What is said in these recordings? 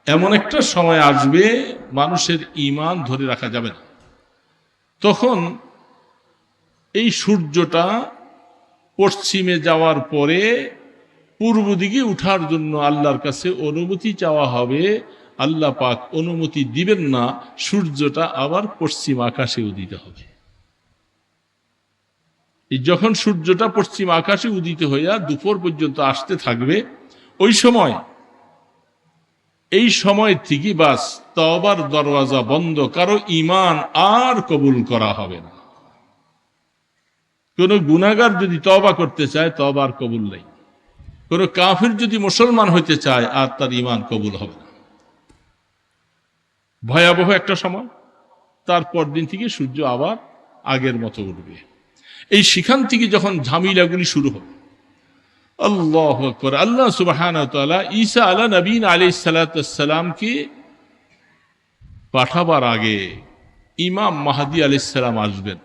এমন একটা সময় আসবে মানুষের ঈমান ধরে রাখা যাবে না। তখন এই সূর্যটা পশ্চিমে যাওয়ার পরে পূর্ব দিকে উঠার জন্য আল্লাহর কাছে অনুমতি চাওয়া হবে। আল্লাহ পাক অনুমতি দিবেন না, সূর্যটা আবার পশ্চিম আকাশে উদিত হবে। যখন সূর্যটা পশ্চিম আকাশে উদিত হইয়া দুপুর পর্যন্ত আসতে থাকবে, ওই সময় এই সময় থেকে বাস তওবার দরওয়াজা বন্ধ, কারো ঈমান আর কবুল করা হবে না। কোন গুনাহগার যদি তওবা করতে চায়, তওবার কবুল নেই। কোন কাফির যদি মুসলমান হইতে চায়, আর তার ঈমান কবুল হবে না। ভয়াবহ একটা সময়। তারপর দিন থেকে সূর্য আবার আগের মতো উঠবে। এই সেখান থেকে যখন ঝামেলাগুলি শুরু হবে, আল্লাহু আকবার। আল্লাহ সুবহানাহু ওয়া তাআলা ঈসা আলা নবীন আলাইহিস সালাতু ওয়াস সালামকে পাঠাবার আগে ইমাম মাহদী আলাইহিস সালাম আসবেন।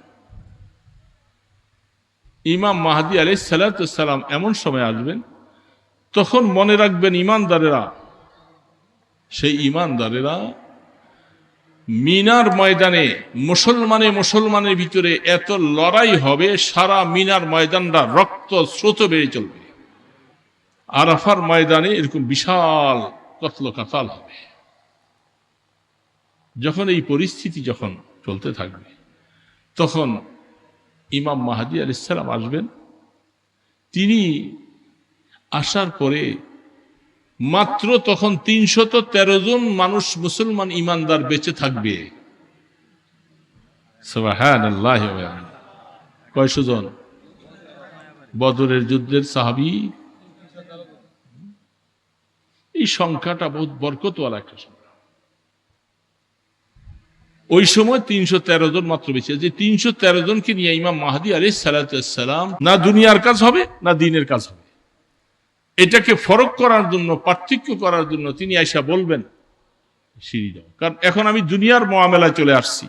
ইমাম মাহদী আলাইহিস সালাতু ওয়াস সালাম এমন সময় আসবেন, তখন মনে রাখবেন ঈমানদারেরা, সেই ঈমানদারেরা মিনার ময়দানে মুসলমানের ভিতরে এত লড়াই হবে, সারা মিনার ময়দানটা রক্ত স্রোত বেড়ে চলবে। আরাফার ময়দানে এরকম বিশাল কতল কাতাল হবে। যখন এই পরিস্থিতি যখন চলতে থাকবে, তখন ইমাম মাহদী আলাইহিস সালাম আসবেন। তিনি আসার পরে মাত্র তখন ৩১৩ জন মানুষ মুসলমান ইমানদার বেঁচে থাকবে। সুবহানাল্লাহ। কয়শো জন? বদরের যুদ্ধের সাহাবী। এই সংখ্যাটা বহুত বরকতওয়ালা একটা সংখ্যা। ওই সময় ৩১৩ জন মাত্র বেঁচে। যে ৩১৩ জনকে নিয়ে ইমাম মাহদী আলাইহিস সালাতু ওয়াস সালাম না দুনিয়ার কাজ হবে, না দ্বীনের কাজ হবে। এটাকে ফরক করার জন্য, পার্থক্য করার জন্য তিনি আয়েশা বলবেন, সিঁড়ি দাও, কারণ এখন আমি দুনিয়ার মুআমালায় চলে আসছি।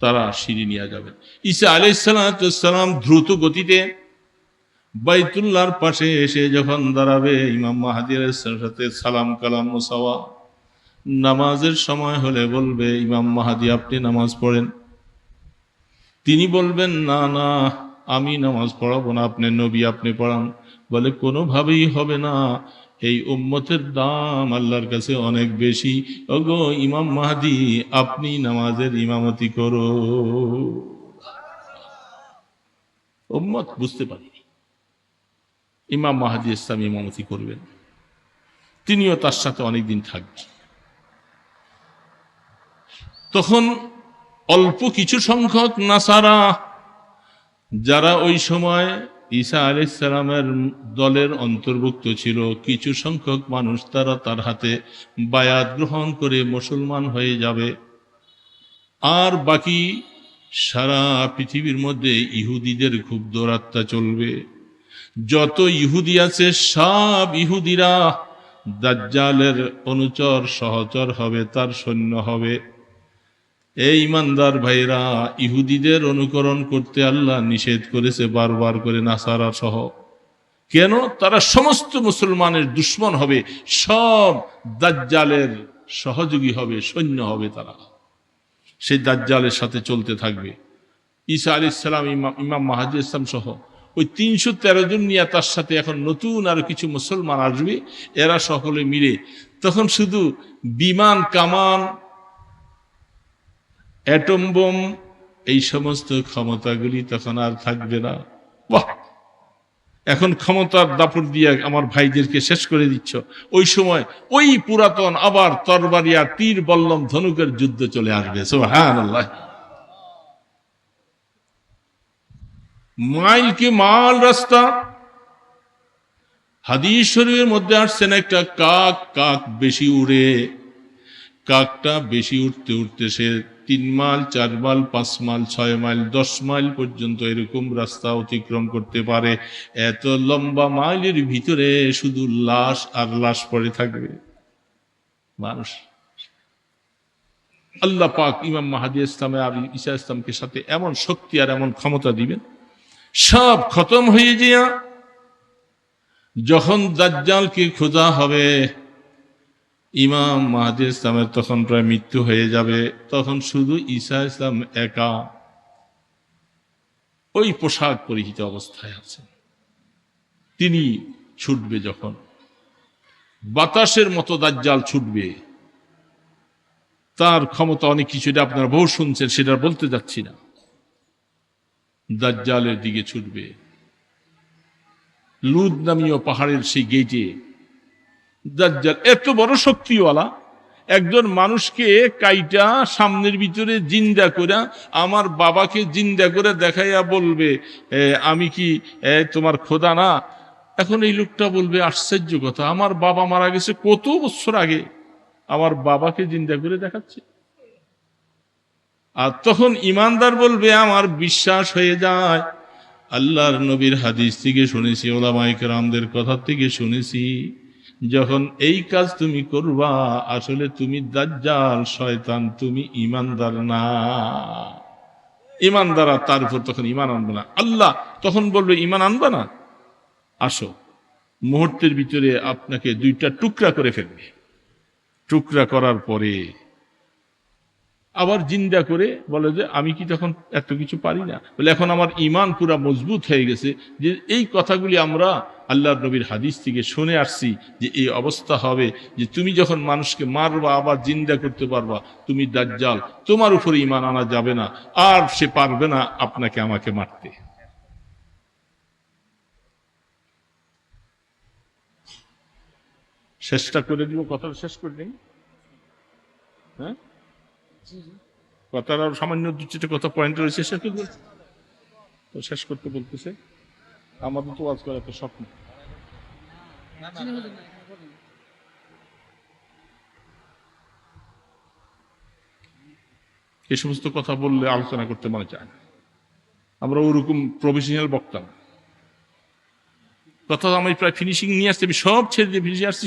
তারা সিঁড়ি নিয়ে যাবেন। ঈসা আলাইহিস সালাতু ওয়াস সালাম দ্রুত গতিতে বাইতুল্লাহর পাশে এসে যখন দাঁড়াবে, ইমাম মাহদী আলাইহিস সালামের সাথে সালাম কালাম মুসাওয়া। নামাজের সময় হলে বলবে, ইমাম মাহদী আপনি নামাজ পড়েন। তিনি বলবেন, না না, আমি নামাজ পড়াবো না, আপনি নবী, আপনি পড়ান। বলে, কোনোভাবেই হবে না, এই উম্মতের দাম আল্লাহর কাছে অনেক বেশি। ওগো ইমাম মাহদী, আপনি নামাজের ইমামতি করো। উম্মত বুঝতে পারেনি ইমাম মাহদী ইসলাম ইমামতি করবেন। তিনিও তার সাথে অনেকদিন থাকবেন। তখন অল্প কিছু সংখ্যক নাসারা, যারা ওই সময় ঈসা আলাইহিস সালামের দলের অন্তর্ভুক্ত ছিল, কিছু সংখ্যক মানুষ, তারা তার হাতে বায়াত গ্রহণ করে মুসলমান হয়ে যাবে। আর বাকি সারা পৃথিবীর মধ্যে ইহুদিদের খুব দৌরাত্ম্য চলবে। যত ইহুদি আছে, সব ইহুদিরা দাজ্জালের অনুচর সহচর হবে, তার সৈন্য হবে। এই ইমানদার ভাইরা, ইহুদিদের অনুকরণ করতে আল্লাহ নিষেধ করেছে বারবার করে, নাসারা সহ। কেন? তারা সমস্ত মুসলমানের দুশ্মন হবে, সব দাজ্জালের সহযোগী হবে, সৈন্য হবে তারা। সেই দাজ্জালের সাথে চলতে থাকবে। ঈসা আলাইহিস সালাম, ইমাম মাহদী ইসলাম সহ ওই ৩১৩ জন নিয়ে তার সাথে এখন নতুন আরো কিছু মুসলমান আসবে। এরা সকলে মিলে তখন শুধু বিমান, কামান, অ্যাটম বোম, এই সমস্ত ক্ষমতাগুলি তখন আর থাকবে না। বাহ, এখন ক্ষমতার দাপট দিয়ে আমার ভাইদেরকে শেষ করে দিচ্ছ। ওই সময় ওই পুরাতন আবার তরবারি আর তীর বল্লম ধনুকের যুদ্ধ চলে আসবে। সুবহানাল্লাহ। মাইল কি মাল রাস্তা। হাদিস শরীফের মধ্যে আসছেন, একটা কাক বেশি উড়ে। কাকটা বেশি উঠতে উঠতে সে ৩ mile, ৪ mile, ৫ mile, ৬ mile, ১০ mile পর্যন্ত এরকম রাস্তা অতিক্রম করতে পারে। এত লম্বা মাইলের ভিতরে শুধু লাশ আর লাশ পড়ে থাকবে মানুষ। আল্লাহ পাক ইমাম মাহদী ইসলামে ঈসা ইসলামকে সাথে এমন শক্তি আর এমন ক্ষমতা দিবেন, সব খতম হয়ে যায়। যখন দাজ্জালকে খোঁজা হবে, ইমাম মাহদী ইসলামের তখন প্রায় মৃত্যু হয়ে যাবে, তখন শুধু ঈসা ইসলাম একা ওই পোশাক পরিহিত অবস্থায় আছেন। তিনি ছুটবে যখন, বাতাসের মতো দাজ্জাল ছুটবে, তার ক্ষমতা অনেক কিছু, এটা আপনারা বহু শুনছেন, সেটা বলতে যাচ্ছি না। দাজ্জালের দিকে ছুটবে, লুদ নামীয় পাহাড়ের সেই গেটে দাজ্জাল এত বড় শক্তিওয়ালা, একজন মানুষকে কাইটা সামনের ভিতরে জিন্দা করে, আমার বাবাকে জিন্দা করে দেখাইয়া বলবে আমি কি তোমার খোদা না? এখন এই লোকটা বলবে আশ্চর্য কথা, আমার বাবা মারা গেছে কত বছর আগে, আমার বাবাকে জিন্দা করে দেখাচ্ছে। আর তখন ইমানদার বলবে আমার বিশ্বাস হয়ে যায়, আল্লাহর নবীর হাদিস থেকে শুনেছি, ওলামায়ে কেরামদের কথা থেকে শুনেছি, যখন এই কাজ তুমি করবা আসলে তুমি দাজ্জাল শয়তান, তুমি ইমানদার না। ইমানদারা তার উপর তখন ইমান আনবে না। আল্লাহ তখন বলবে ইমান আনবে না, আসো। মুহূর্তের ভিতরে আপনাকে দুইটা টুকরা করে ফেলবে, টুকরা করার পরে আবার জিন্দা করে বলে যে আমি কি তখন এত কিছু পারি না? বলে এখন আমার ইমান পুরা মজবুত হয়ে গেছে, যে এই কথাগুলি আমরা আল্লাহর নবীর হাদিস থেকে শুনে আসছি, যে এই অবস্থা হবে, যে তুমি যখন মানুষকে মারবা আবার জিন্দা করতে পারবা, তুমি দাজ্জাল, তোমার উপরে ইমান আনা যাবে না, আর সে পারবে না আপনাকে আমাকে মারতে। শেষটা করে দিব, কথাটা শেষ করে দিন। হ্যাঁ, কথার আর সামান্য দু চারটে কথা পয়েন্ট রয়েছে, শেষ করতে তো শেষ করতে বলতেছে। আমাদের তো ওয়াজ করা একটা স্বপ্ন। এই সমস্ত কথা বললে আলোচনা করতে মনে চায় না, আমরা ওরকম প্রফেশনাল বক্তা না। কথা আমি প্রায় ফিনিশিং নিয়ে আসছি, আমি সব ছেড়ে দিয়ে ফিনিশিং আসছি,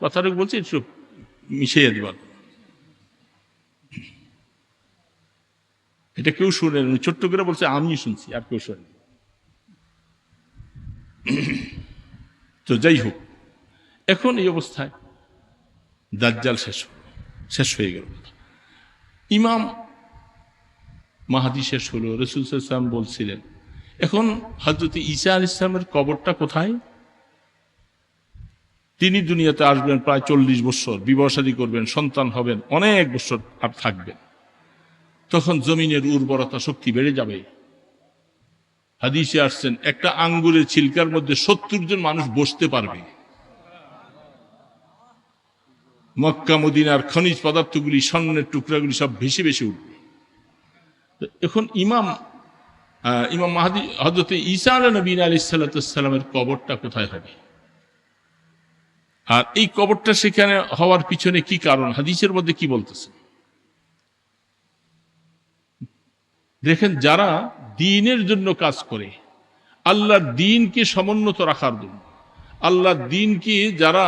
কথাটা বলছি একটু মিশিয়ে দিবার। এটা কেউ শুনেন, ছোট্ট করে বলছে, আমি শুনছি, আর কেউ শোনেন। তো যাই হোক, এখন এই অবস্থায় দাজ্জাল শেষ হয়ে গেল। ইমাম মাহদী শেষ হলো, রাসূল সাল্লাল্লাহু আলাইহি ওয়াসাল্লাম বলছিলেন এখন হযরত ঈসা আলাইহিস সালামের কবরটা কোথায়? তিনি দুনিয়াতে আসবেন প্রায় 40 বছর, বিবাহ শাদী করবেন, সন্তান হবেন, অনেক বছর আর থাকবেন। তখন জমিনের উর্বরতা শক্তি বেড়ে যাবে। হাদিসে আসছেন একটা আঙ্গুরের ছিলকার মধ্যে 70 জন মানুষ বসতে পারবে। মক্কা মদিনার খনিজ পদার্থগুলি, স্বর্ণের টুকরাগুলি সব ভেসে ভেসে উঠবে। এখন ইমাম মাহদী হযরত ঈসা আলাইহিস সালামের কবরটা কোথায় হবে? আর এই কবরটা সেখানে হওয়ার পিছনে কি কারণ, হাদিসের মধ্যে কি বলতেছে দেখেন। যারা দ্বীনের জন্য কাজ করে, আল্লাহর দ্বীনকে সমুন্নত রাখার জন্য, আল্লাহর দ্বীনকে যারা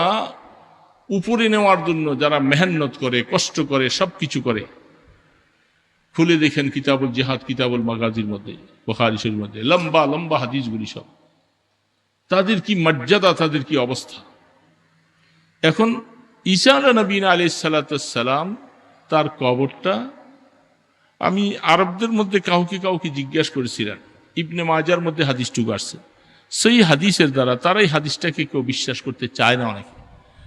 উপরে নেওয়ার জন্য যারা মেহনত করে, কষ্ট করে, সবকিছু করে, খুলে দেখেন কিতাবুল জিহাদ, কিতাবুল মাগাজির মধ্যে, বুখারী শরীফের মধ্যে লম্বা লম্বা হাদিসগুলি সব, তাদের কি মর্যাদা, তাদের কি অবস্থা। এখন ঈসা আলাইহিস সালাম তার কবরটা, আমি আরবদের মধ্যে কাউকে জিজ্ঞাসা করেছিলাম, ইবনে মাজার মধ্যে হাদিসটুকু আসছে, সেই হাদিসের দ্বারা তারাই হাদিসটাকে কেউ বিশ্বাস করতে চায় না। অনেকে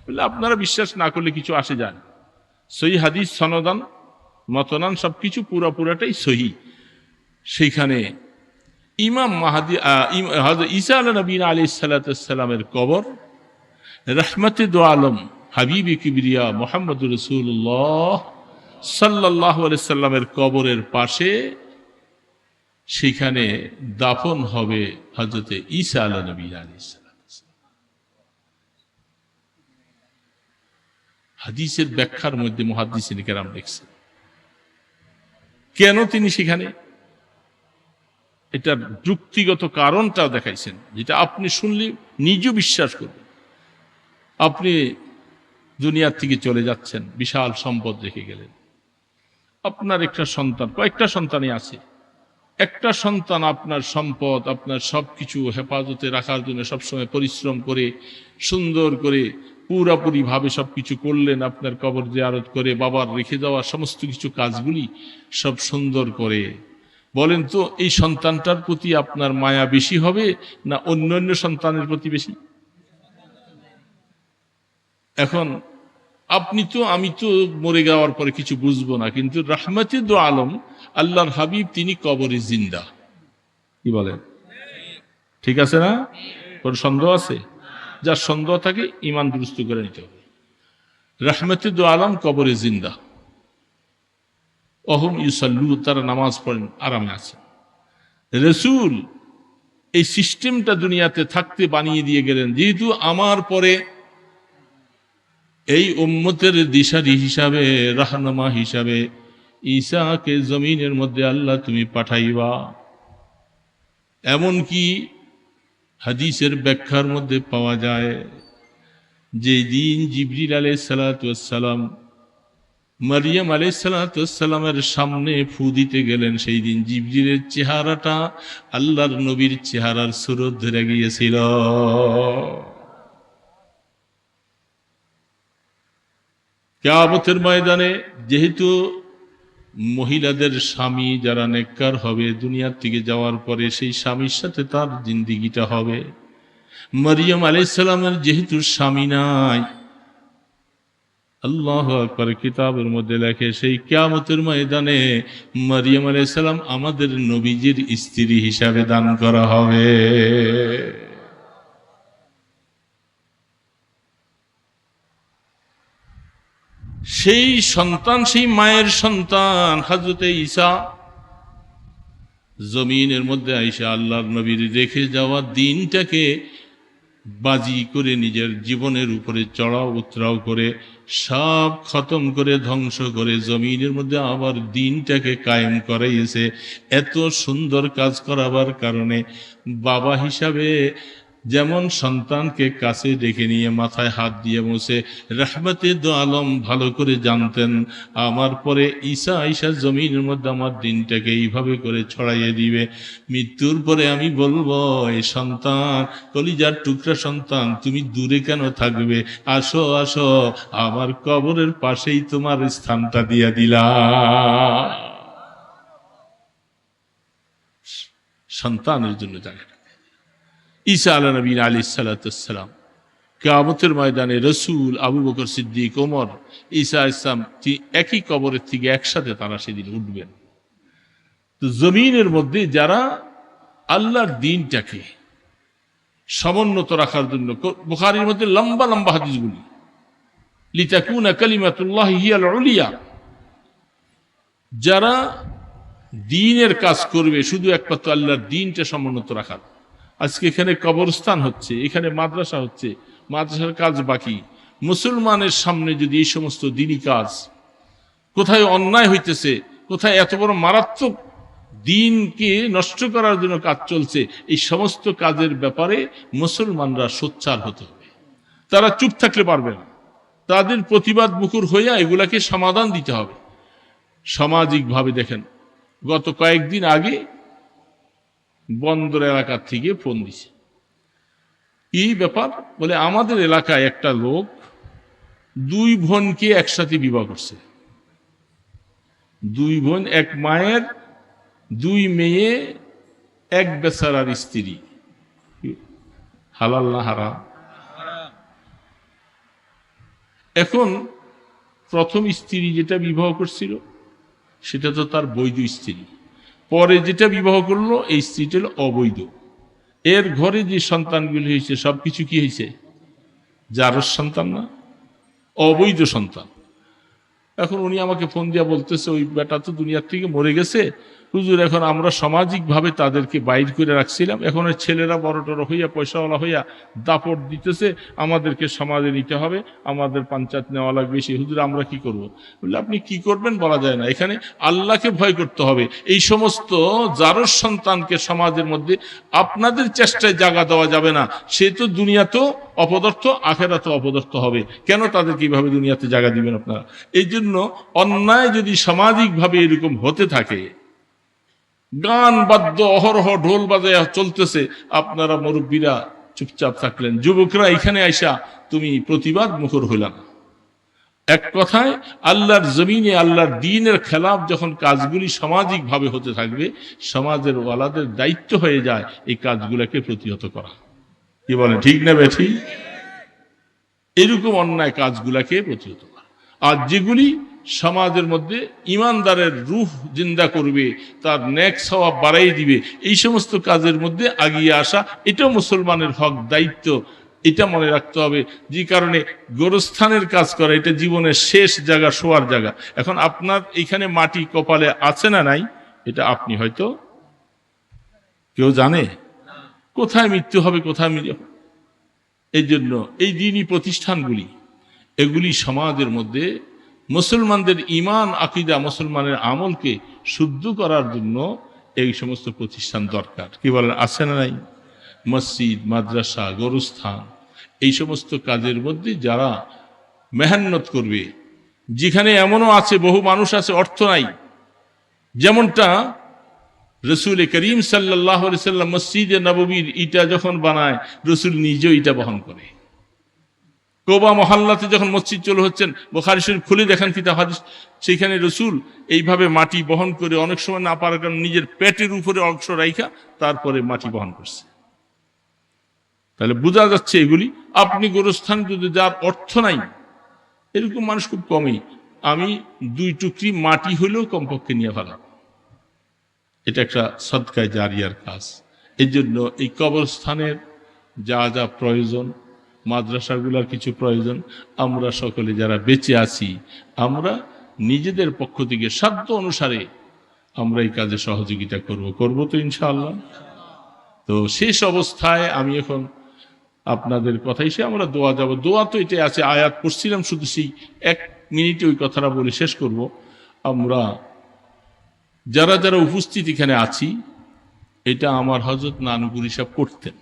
বলে আপনারা বিশ্বাস না করলে কিছু আসে যায় না, সেই হাদিস সনদান মতনান সবকিছু পুরাটাই সহি। সেইখানে ইমাম মাহদী ঈসা আলাইহিস সালামের কবর রহমতে দো আলম হাবিবে কিবরিয়া মুহাম্মদুর রাসূলুল্লাহ সাল্লাল্লাহু আলাইহি সাল্লামের কবরের পাশে, সেখানে দাফন হবে হযরত ঈসা আলাইহিস সালাম। হাদিসের ব্যাখ্যার মধ্যে মুহাদ্দিসিন কেরাম লিখছেন কেন তিনি সেখানে, এটার যুক্তিগত কারণটা দেখাইছেন, যেটা আপনি শুনলে নিজেও বিশ্বাস করবেন। আপনি দুনিয়ার থেকে চলে যাচ্ছেন, বিশাল সম্পদ রেখে গেলেন, আপনার একটা সন্তান, কয়েকটা সন্তানই আছে, একটা সন্তান আপনার সম্পদ, আপনার সবকিছু হেফাজতে রাখার জন্য সবসময় পরিশ্রম করে, সুন্দর করে পুরাপুরি ভাবে সবকিছু করলেন, আপনার কবর জিয়ারত করে বাবার রেখে যাওয়া সমস্ত কিছু কাজগুলি সব সুন্দর করে, বলেন তো এই সন্তানটার প্রতি আপনার মায়া বেশি হবে না অন্যান্য সন্তানের প্রতি বেশি? এখন আমি তো মরে যাওয়ার পরে কিছু বুঝবো না, কিন্তু রাহমাতে দো আলম আল্লাহর হাবিব তিনি কবরে জিন্দা। কি বলেন? ঠিক আছে না? কোন সন্দেহ আছে? যার সন্দেহ থাকে ইমান দুরুস্ত করে নিতে হবে। রাহমাতে দো আলম কবরে জিন্দা, অহম ইউসাল্লু, তারা নামাজ পড়েন, আরামে আছেন। রসুল এই সিস্টেমটা দুনিয়াতে থাকতে বানিয়ে দিয়ে গেলেন, যেহেতু আমার পরে এই উম্মতের দিশারি হিসাবে, রাহনুমা হিসাবে ঈসাকে জমিনের মধ্যে আল্লাহ তুমি পাঠাইবা। এমনকি হাদিসের ব্যাখ্যার মধ্যে পাওয়া যায় যে দিন জিবরিল আলাইহিস সালাতু ওয়াস সালাম মারিয়াম আলাইহিস সালাতু ওয়াস সালামের সামনে ফু দিতে গেলেন, সেই দিন জিবরিলের চেহারাটা আল্লাহর নবীর চেহারার সুরত ধরে গিয়েছিল। কিয়ামতের ময়দানে যেহেতু মহিলাদের স্বামী যারা নেককার হবে, দুনিয়ার থেকে যাওয়ার পরে সেই স্বামীর সাথে তার জিন্দিগিটা হবে। মারিয়াম আলাইহিস সালামের যেহেতু স্বামী নাই, আল্লাহু আকবার, কিতাবের মধ্যে লেখে সেই কিয়ামতের ময়দানে মারিয়াম আলাইহিস সালাম আমাদের নবীজির স্ত্রী হিসাবে দান করা হবে। সেই সন্তান, সেই মায়ের সন্তান হযরতে ঈসা জমিনের মধ্যে আইসা আল্লাহর নবীর রেখে যাওয়া দিনটাকে বাজি করে নিজের জীবনের উপরে চড়াও উতরাও করে সব খতম করে ধ্বংস করে জমিনের মধ্যে আবার দিনটাকে কায়েম করাইয়েছে। এত সুন্দর কাজ করাবার কারণে বাবা হিসাবে যেমন সন্তানকে কাছে ডেকে নিয়ে মাথায় হাত দিয়ে মুছে রাহমাতে দো আলম ভালো করে জানতেন, আমার পরে ঈসা আইসা জমিনের মধ্যে আমার দিনটাকে এইভাবে করে ছড়াইয়ে দিবে। মৃত্যুর পরে আমি বলবো, এই সন্তান, কলিজার টুকরা সন্তান, তুমি দূরে কেন থাকবে? আসো আসো, আমার কবরের পাশেই তোমার স্থানটা দিয়া দিলাম। সন্তানের জন্য জায়গা। ঈসা আলাইহিস সালাতু ওয়াস সালাম কিয়ামতের ময়দানে রসুল, আবু বকর সিদ্দিক, ওমর, ঈসা ইসলাম একই কবরের থেকে একসাথে তারা সেদিন উঠবেন। তো জমিনের মধ্যে যারা আল্লাহর দ্বীনটাকে সমুন্নত রাখার জন্য, বুখারীর মধ্যে লম্বা লম্বা হাদিসগুলি, লিতাকুনা কালিমাতুল্লাহি হিয়াল উলিয়া, যারা দ্বীনের কাজ করবে শুধু একমাত্র আল্লাহর দ্বীনটা সমুন্নত রাখার। আজকে এখানে কবরস্থান হচ্ছে, এখানে মাদ্রাসা হচ্ছে, মাদ্রাসার কাজ বাকি। মুসলমানের সামনে যদি এই সমস্ত দ্বীনি কাজ, কোথায় অন্যায় হইতেছে, কোথায় এত বড় মারাত্মক দ্বীনকে নষ্ট করার জন্য কাজ চলছে, এই সমস্ত কাজের ব্যাপারে মুসলমানরা সোচ্চার হতে হবে। তারা চুপ থাকলে পারবে না, তাদের প্রতিবাদ মুখর হইয়া এগুলাকে সমাধান দিতে হবে সামাজিকভাবে। দেখেন, গত কয়েকদিন আগে বন্দর এলাকার থেকে ফোন দিছে, কি ব্যাপার? বলে আমাদের এলাকায় একটা লোক দুই বোনকে একসাথে বিবাহ করছে। দুই বোন, এক মায়ের দুই মেয়ে, এক বেচারার স্ত্রী। হালাল না হারাম? এখন প্রথম স্ত্রী যেটা বিবাহ করছিল সেটা তো তার বৈধ স্ত্রী, পরে যেটা বিবাহ করলো এই স্ত্রীটা হলো অবৈধ। এর ঘরে যে সন্তানগুলি হয়েছে সবকিছু কি হয়েছে? জারজ সন্তান না, অবৈধ সন্তান। এখন উনি আমাকে ফোন দিয়া বলতেছে, ওই বেটা তো দুনিয়ার থেকে মরে গেছে হুজুর, এখন আমরা সামাজিকভাবে তাদেরকে বাইর করে রাখছিলাম, এখন ওই ছেলেরা বড় টড় হইয়া পয়সাওয়ালা হইয়া দাপট দিতেছে, আমাদেরকে সমাজে নিতে হবে, আমাদের পঞ্চায়েত নেওয়া লাগবে। সেই হুজুর আমরা কি করব? বললে আপনি কি করবেন বলা যায় না, এখানে আল্লাহকে ভয় করতে হবে। এই সমস্ত জারজ সন্তানকে সমাজের মধ্যে আপনাদের চেষ্টায় জায়গা দেওয়া যাবে না। সে তো দুনিয়াতেও অপদার্থ, আখেরাতেও অপদার্থ হবে। কেন তাদের কিভাবে দুনিয়াতে জায়গা দিবেন আপনারা? এই জন্য অন্যায় যদি সামাজিকভাবে এরকম হতে থাকে, গান বাদ্য অহরহ ঢোল বাজায় চলতেছে, আপনারা মুরব্বীরা চুপচাপ থাকলেন, যুবকরা এখানে আইসা তুমি প্রতিবাদ মুখর হইল না। এক কথায় আল্লাহর জমিনে আল্লাহর দ্বীনের খেলাফ যখন কাজগুলি সামাজিক ভাবে হতে থাকবে, সমাজের ওয়ালাদের দায়িত্ব হয়ে যায় এই কাজগুলোকে প্রতিহত করা। কি বলে, ঠিক না বেঠি? এরকম অন্যায় কাজগুলাকে প্রতিহত করা। আর যেগুলি সমাজের মধ্যে ইমানদারের রূহ জিন্দা করবে, তার নেক সওয়াব বাড়াই দিবে, এই সমস্ত কাজের মধ্যে আগিয়ে আসা, এটাও মুসলমানের হক, দায়িত্ব। এটা মনে রাখতে হবে। যে কারণে গোরস্থানের কাজ করা এটা জীবনের শেষ জায়গা, শোয়ার জায়গা। এখন আপনার এখানে মাটি কপালে আছে না নাই, এটা আপনি হয়তো কেউ জানে কোথায় মৃত্যু হবে, কোথায় এই জন্য এই দ্বীনি প্রতিষ্ঠানগুলি, এগুলি সমাজের মধ্যে মুসলমানদের ঈমান, আকীদা, মুসলমানের আমলকে শুদ্ধ করার জন্য এই সমস্ত প্রতিষ্ঠান দরকার। কি বলেন, আছে না নাই? মসজিদ, মাদ্রাসা, গোরস্থান, এই সমস্ত কাজের মধ্যে যারা মেহনত করবে, যেখানে এমনও আছে বহু মানুষ আছে অর্থ নাই, যেমনটা রসুল করিম সাল্লাল্লাহু আলাইহি সাল্লাম মসজিদে নববীর ইটা যখন বানায়, রসুল নিজেও ইটা বহন করে। কোবা মহল্লাতে যখন মসজিদ চলে হচ্ছেন, বুখারী শরীফ খুলে দেখেন কিতাব হাদিস, সেখানে রসুল এইভাবে মাটি বহন করে, অনেক সময় না পারার কারণে নিজের পেটের উপরে অংশ রাইখা তারপরে মাটি বহন করছে। তাহলে বোঝা যাচ্ছে এগুলি। আপনি গোরস্থান যদি যার অর্থ নাই, এরকম মানুষ খুব কমই, আমি 2 টুকরি মাটি হলেও কমপক্ষে নিয়ে ফেলাম, এটা একটা সদকায়ে জারিয়ার কাজ। এই জন্য এই কবরস্থানের যা যা প্রয়োজন, মাদ্রাসাগুলোর কিছু প্রয়োজন, আমরা সকলে যারা বেঁচে আছি, আমরা নিজেদের পক্ষ থেকে সাধ্য অনুসারে আমরা এই কাজে সহযোগিতা করব তো ইনশাআল্লাহ। তো শেষ অবস্থায় আমি এখন আপনাদের কথাই সে আমরা দোয়া যাব। দোয়া তো এটাই আছে, আয়াত পড়ছিলাম, শুধু সেই 1 মিনিটে ওই কথাটা বলে শেষ করব। আমরা যারা যারা উপস্থিত এখানে আছি, এটা আমার হযরত নানুপুরি সাহেব করতেন।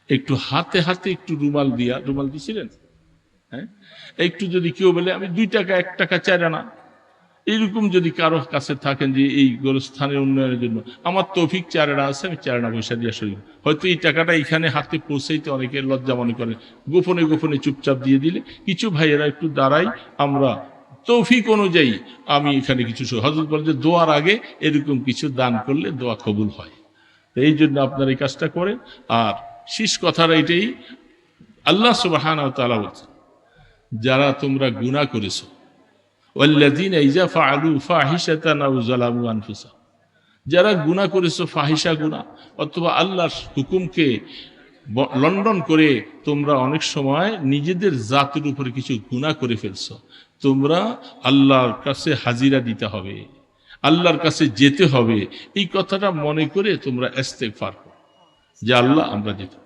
একটু হাতে হাতে একটু রুমাল দিছিলেন, হ্যাঁ, একটু যদি কেউ বলে আমি 2 টাকা 1 টাকা 4 আনা, এইরকম যদি কারো কাছে থাকেন যে এই গোরস্থানের উন্নয়নের জন্য আমার তৌফিক 4 আনা আছে, আমি 4 আনা পয়সা দিয়ে আসি, হয়তো এই টাকাটা এখানে হাতে পৌঁছাইতে অনেকের লজ্জা মনে করেন, গোপনে গোপনে চুপচাপ দিয়ে দিলে কিছু ভাইয়েরা একটু দাঁড়াই, আমরা তৌফিক অনুযায়ী আমি এখানে কিছু, হযরত বলেন যে দোয়ার আগে এরকম কিছু দান করলে দোয়া কবুল হয়। এই জন্য আপনারা এই কাজটা করেন। আর শেষ কথাটা এটাই, আল্লাহ সুবহানাহু ওয়া তাআলা বলেন, যারা তোমরা গুনাহ করেছো, ওয়াল্লাযীনা ইযা ফাআলু ফাহিশাতান আও যালামু আনফুসাহুম, যারা গুনাহ করেছো, ফাহিশা গুনাহ অথবা আল্লাহর হুকুমকে লন্ডন করে তোমরা অনেক সময় নিজেদের জাতের উপরে কিছু গুনাহ করে ফেলছো, তোমরা আল্লাহর কাছে হাজিরা দিতে হবে, আল্লাহর কাছে যেতে হবে। এই কথাটা মনে করে তোমরা ইস্তেগফার করো যে আল্লাহ আমরা যেতে